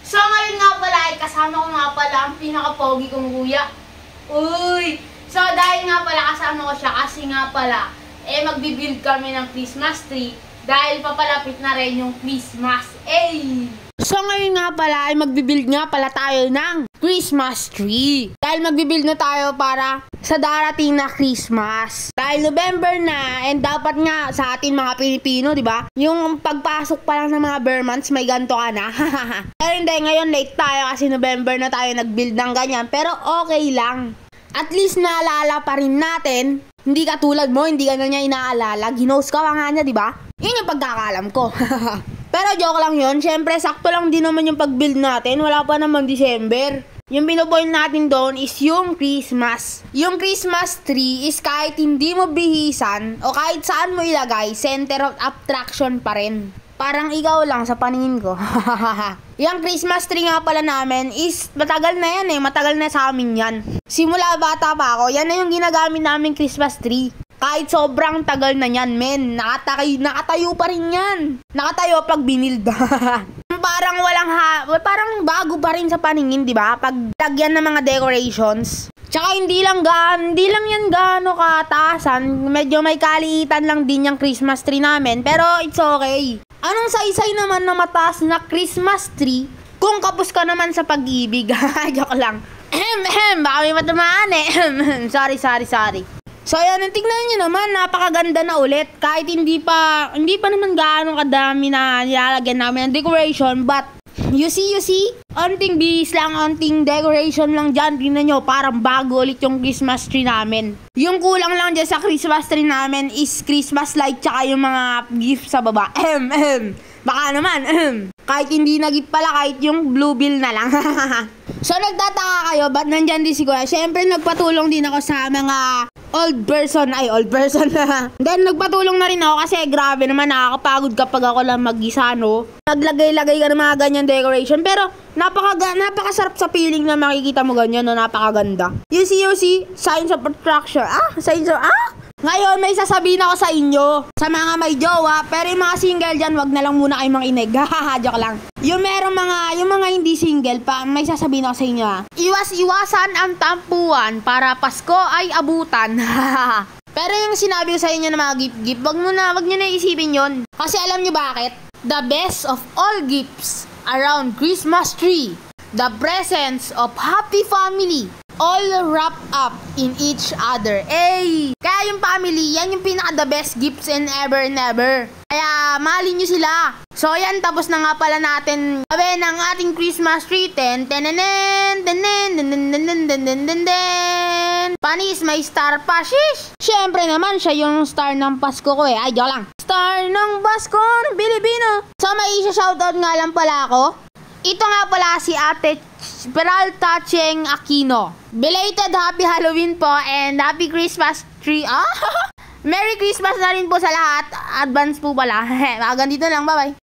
So ngayon nga pala ay kasama ko nga pala ang pinaka-pogi kong kuya. Uy! So dahil nga pala kasama ko siya kasi nga pala magbibuild kami ng Christmas tree dahil papalapit na rin yung Christmas. So ngayon nga pala ay magbibuild nga pala tayo ng Christmas tree. Dahil magbibuild na tayo para sa darating na Christmas. Dahil November na and dapat nga sa atin mga Pilipino, di ba? Yung pagpasok pa lang ng mga bare months, may ganito ka na. Pero hindi, ngayon late tayo kasi November na tayo nag-build ng ganyan. Pero okay lang. At least naalala pa rin natin. Hindi katulad mo, hindi ka na niya inaalala. Ginost ka nga niya, di ba? Yun yung pagkakalam ko. Pero joke lang yun. Siyempre, sakto lang din naman yung pag-build natin. Wala pa naman December. Yung pinopoint natin doon is yung Christmas. Yung Christmas tree is kahit hindi mo bihisan o kahit saan mo ilagay, center of attraction pa rin. Parang ikaw lang sa paningin ko. Yung Christmas tree nga pala namin is matagal na yan Matagal na sa amin yan. Simula bata pa ako, yan na yung ginagamit namin Christmas tree. Kahit sobrang tagal na yan, men. Nakatayo pa rin yan. Nakatayo pag binild. Parang parang bago pa rin sa paningin, di ba? Pag lagyan ng mga decorations. Tsaka hindi lang yan gaano kataasan. Medyo may kaliitan lang din yung Christmas tree namin. Pero it's okay. Anong saysay naman na mataas na Christmas tree kung kapos ka naman sa pag-ibig? Joke lang. Baka may matamaan Sorry. So ayan, tignan nyo naman, napakaganda na ulit. Kahit hindi pa naman gaano kadami na nilalagyan namin ng decoration. But, you see, onting bihis lang, onting decoration lang dyan. Tignan nyo, parang bago ulit yung Christmas tree namin. Yung kulang lang dyan sa Christmas tree namin is Christmas light tsaka yung mga gift sa baba. Baka naman, kahit hindi na gift pala, kahit yung blue bill na lang. So nagtataka kayo, ba't nandyan din si Kuya? Siyempre nagpatulong din ako sa mga old person. Then nagpatulong na rin ako kasi grabe naman, nakakapagod kapag ako lang mag-isa, no? Naglagay-lagay ka ng mga ganyan decoration. Pero napakasarap sa feeling na makikita mo ganyan, no? Napakaganda. You see, signs of attraction. Ngayon, may sasabihin ako sa inyo, sa mga may jowa, pero yung mga single dyan, wag na lang muna kayo manginig. Joke lang. Yung mga hindi single pa, may sasabihin ako sa inyo. Iwas-iwasan ang tampuan para Pasko ay abutan. Pero yung sinabi ko sa inyo na mga gift, wag nyo na isipin yon. Kasi alam nyo bakit? The best of all gifts around Christmas tree, the presence of happy family, all wrapped up in each other. Kaya yung family, yan yung pinaka the best gifts and ever. Kaya mahalin nyo sila. So yan, tapos na nga pala natin gawin ng ating Christmas tree. Panis, may star pa. Shish! Siyempre naman, siya yung star ng Pasko ko joke lang. Star ng Pasko ng Pilipino. So may isa-shoutout nga lang pala ako. Ito nga pala si Ate Peralta Cheng Aquino. Belated Happy Halloween po and Happy Christmas tree. Merry Christmas na rin po sa lahat. Advance po pala. Ganito lang. Bye-bye.